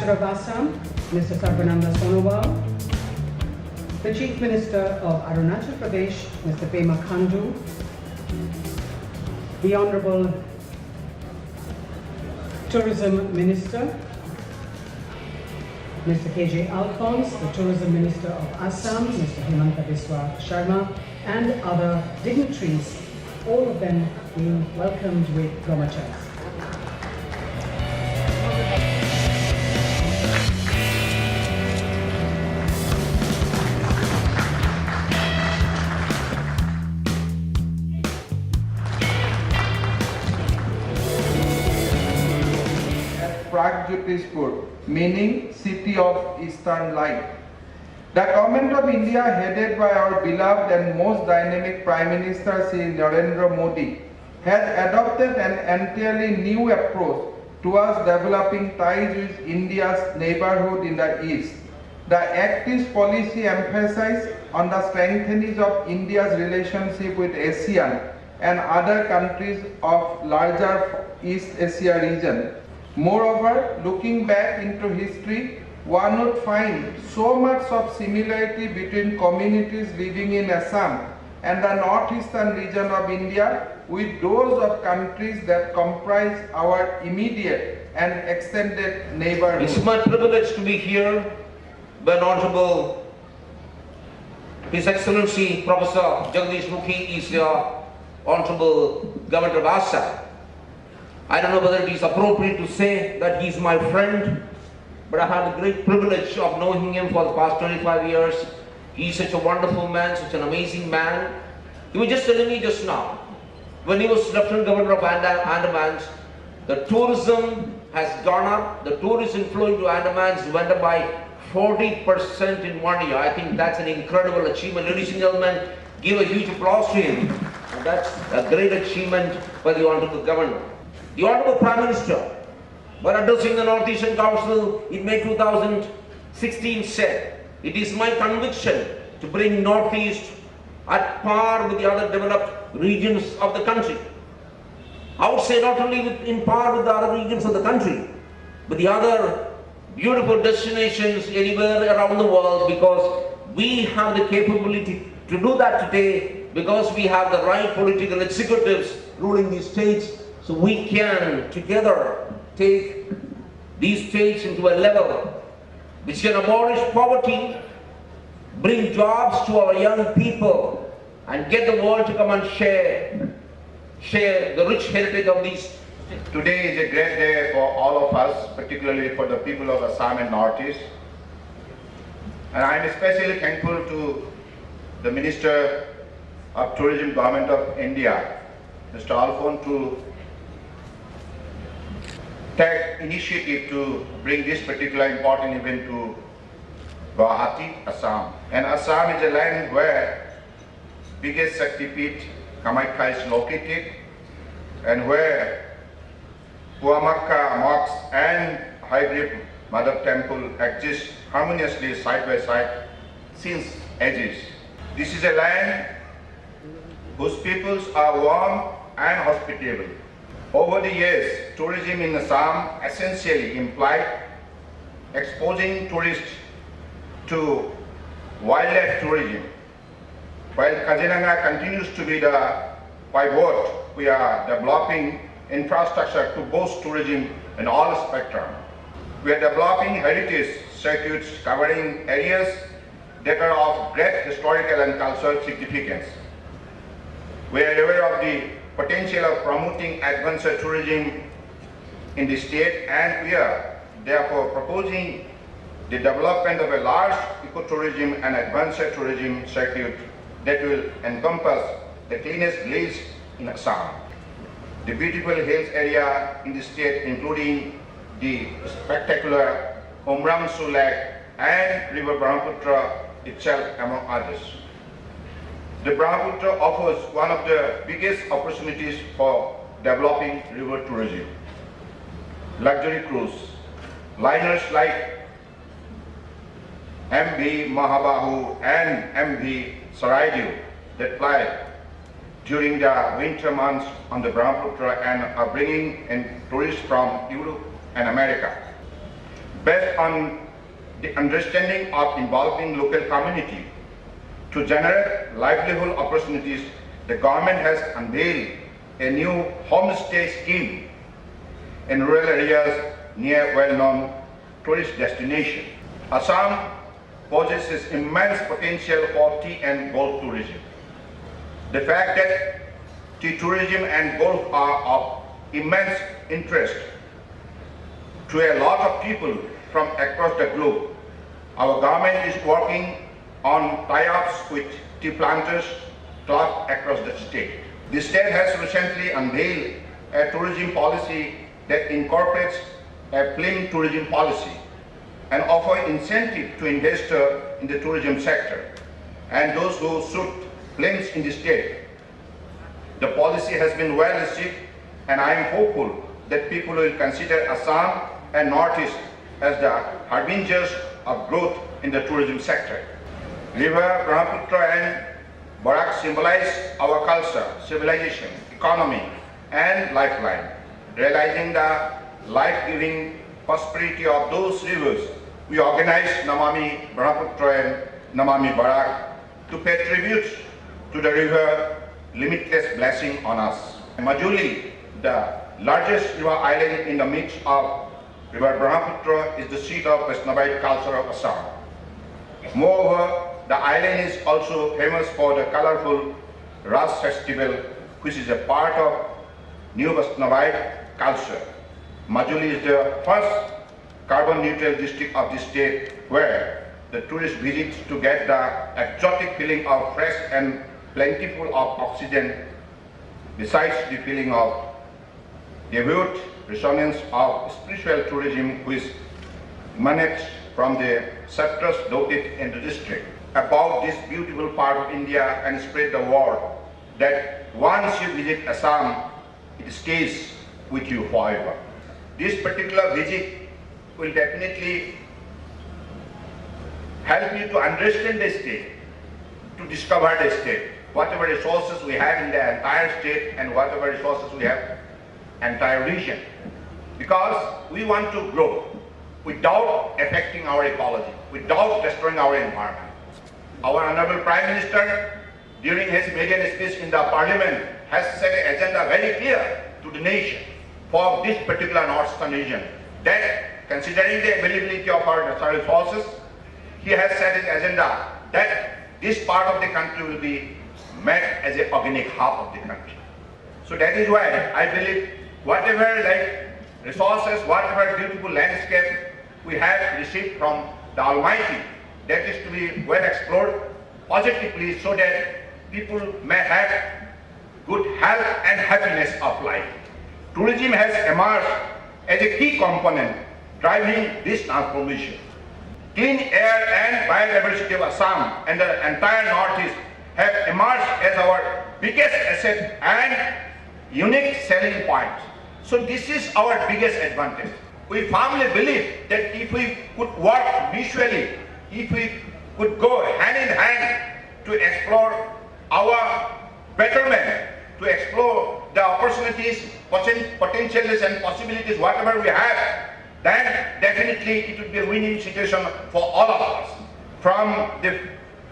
Minister of Assam, Mr. Sarbananda Sonowal, the Chief Minister of Arunachal Pradesh, Mr. Pema Khandu, the Honorable Tourism Minister, Mr. KJ Alphonse, the Tourism Minister of Assam, Mr. Himanta Biswa Sharma, and other dignitaries, all of them being welcomed with Gomachas. Pragjyotispur, meaning City of Eastern Light. The government of India, headed by our beloved and most dynamic Prime Minister Sri Narendra Modi, has adopted an entirely new approach towards developing ties with India's neighborhood in the East. The Act-East policy emphasizes on the strengthening of India's relationship with ASEAN and other countries of larger East Asia region. Moreover, looking back into history, one would find so much of similarity between communities living in Assam and the northeastern region of India with those of countries that comprise our immediate and extended neighborhood. It's my privilege to be here when Honorable His Excellency Professor Jagdish Mukhi is the Honorable Governor of Assam. I don't know whether it is appropriate to say that he is my friend, but I had the great privilege of knowing him for the past 25 years. He is such a wonderful man, such an amazing man. He was just telling me just now, when he was Lieutenant Governor of Andamans, the tourism has gone up, the tourist inflow into Andamans went up by 40% in 1 year. I think that's an incredible achievement. Ladies and gentlemen, give a huge applause to him. And that's a great achievement by the Honorable Governor. The Honorable Prime Minister, when addressing the Northeastern Council in May 2016 said, "It is my conviction to bring Northeast at par with the other developed regions of the country." I would say not only in par with the other regions of the country, but the other beautiful destinations anywhere around the world, because we have the capability to do that today, because we have the right political executives ruling these states. So we can together take these states into a level which can abolish poverty, bring jobs to our young people, and get the world to come and share the rich heritage of these. Today is a great day for all of us, particularly for the people of Assam and Northeast. And I am especially thankful to the Minister of Tourism, Government of India, Mr. Alphonse, to take initiative to bring this particular important event to Guwahati, Assam. And Assam is a land where biggest Shaktipeeth, Kamakhya, is located, and where Puamakka mosque and Hybrid Mother Temple exist harmoniously side by side since ages. This is a land whose peoples are warm and hospitable. Over the years, tourism in Assam essentially implied exposing tourists to wildlife tourism. While Kaziranga continues to be the pivot, we are developing infrastructure to boost tourism in all spectrum. We are developing heritage circuits covering areas that are of great historical and cultural significance. We are aware of the potential of promoting adventure tourism in the state, and we are therefore proposing the development of a large ecotourism and adventure tourism circuit that will encompass the cleanest village in Assam, the beautiful hills area in the state, including the spectacular Umramsu Lake and River Brahmaputra itself, among others. The Brahmaputra offers one of the biggest opportunities for developing river tourism. Luxury cruise liners like MV Mahabahu and MV Saraidev that ply during the winter months on the Brahmaputra and are bringing in tourists from Europe and America. based on the understanding of involving local community to generate livelihood opportunities. The government has unveiled a new homestay scheme in rural areas near well-known tourist destinations. Assam possesses immense potential for tea and golf tourism. The fact that tea tourism and golf are of immense interest to a lot of people from across the globe. Our government is working on tie-ups with tea planters across the state. The state has recently unveiled a tourism policy that incorporates a film tourism policy and offer incentive to investors in the tourism sector and those who shoot films in the state. The policy has been well received, and I am hopeful that people will consider Assam and Northeast as the harbingers of growth in the tourism sector. River Brahmaputra and Barak symbolize our culture, civilization, economy, and lifeline. Realizing the life-giving prosperity of those rivers, we organize Namami Brahmaputra and Namami Barak to pay tribute to the river, limitless blessing on us. Majuli, the largest river island in the midst of River Brahmaputra, is the seat of Vaishnavite culture of Assam. Moreover, the island is also famous for the colorful Ras festival, which is a part of new Vaishnavite culture. Majuli is the first carbon neutral district of the state where the tourists visit to get the exotic feeling of fresh and plentiful of oxygen, besides the feeling of devout resonance of spiritual tourism which emanates from the sectors dotted in the district. About this beautiful part of India and spread the word that once you visit Assam, it stays with you forever. This particular visit will definitely help you to understand the state, to discover the state, whatever resources we have in the entire state and whatever resources we have entire region. Because we want to grow without affecting our ecology, without destroying our environment. Our Honorable Prime Minister, during his maiden speech in the Parliament, has set an agenda very clear to the nation for this particular northeastern region, that considering the availability of our natural resources, he has set his agenda that this part of the country will be made as an organic hub of the country. So that is why I believe whatever resources, whatever beautiful landscape we have received from the Almighty, that is to be well explored positively so that people may have good health and happiness of life. Tourism has emerged as a key component driving this transformation. Clean air and biodiversity of Assam and the entire Northeast have emerged as our biggest asset and unique selling point. So this is our biggest advantage. We firmly believe that if we could work mutually, if we could go hand in hand to explore our betterment, to explore the opportunities, potentials and possibilities, whatever we have, then definitely it would be a winning situation for all of us. From the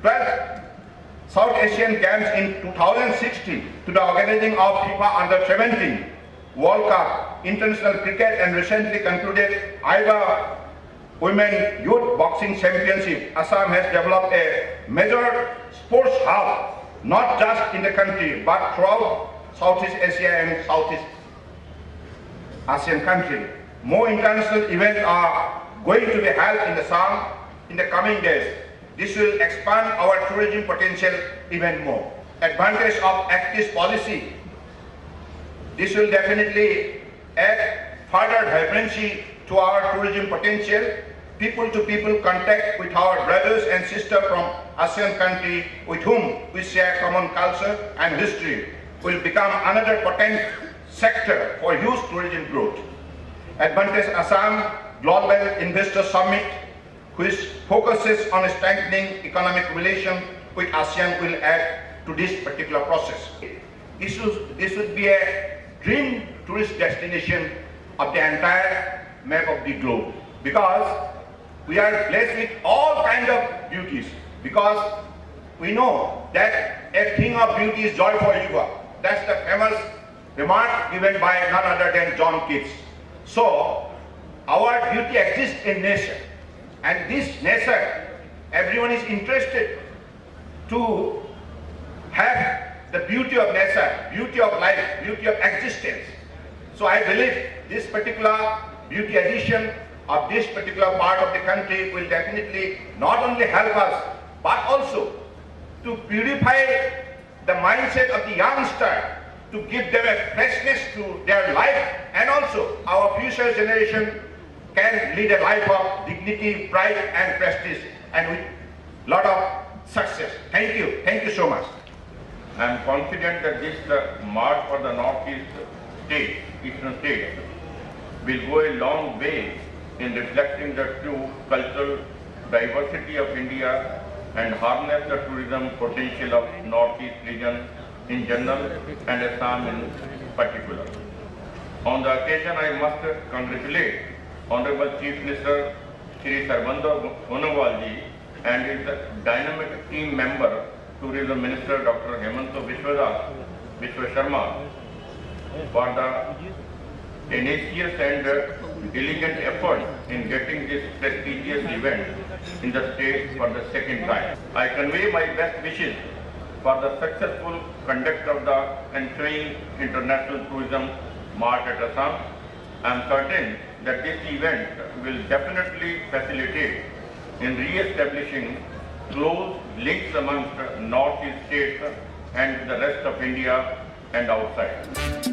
12th South Asian Games in 2016 to the organizing of FIFA Under-17 World Cup, International Cricket, and recently concluded IBA Women Youth Boxing Championship, Assam has developed a major sports hub, not just in the country, but throughout Southeast Asia and Southeast Asian country. More international events are going to be held in Assam in the coming days. This will expand our tourism potential even more. Advantage of active policy. This will definitely add further vibrancy to our tourism potential. People-to-people contact with our brothers and sisters from ASEAN country with whom we share common culture and history will become another potent sector for huge tourism growth. Advantage Assam Global Investor Summit, which focuses on strengthening economic relations with ASEAN, will add to this particular process. This would be a dream tourist destination of the entire map of the globe, because we are blessed with all kinds of beauties, because we know that a thing of beauty is joy for you. That's the famous remark given by none other than John Keats. So, our beauty exists in nature, and this nature, everyone is interested to have the beauty of nature, beauty of life, beauty of existence. So I believe this particular beauty addition of this particular part of the country will definitely not only help us, but also to purify the mindset of the youngster, to give them a freshness to their life, and also our future generation can lead a life of dignity, pride and prestige, and with lot of success. Thank you so much. I am confident that this Mart for the Northeast state, Eastern state, will go a long way in reflecting the true cultural diversity of India and harness the tourism potential of Northeast region in general and Assam in particular. On the occasion, I must congratulate Honorable Chief Minister Shri Sarvando Sonowalji and his dynamic team member, Tourism Minister Dr. Hemanta Biswa Sharma, for the tenacious and diligent effort in getting this prestigious event in the state for the second time. I convey my best wishes for the successful conduct of the ensuing International Tourism Mart at Assam. I am certain that this event will definitely facilitate in re-establishing close links amongst Northeast states and the rest of India and outside.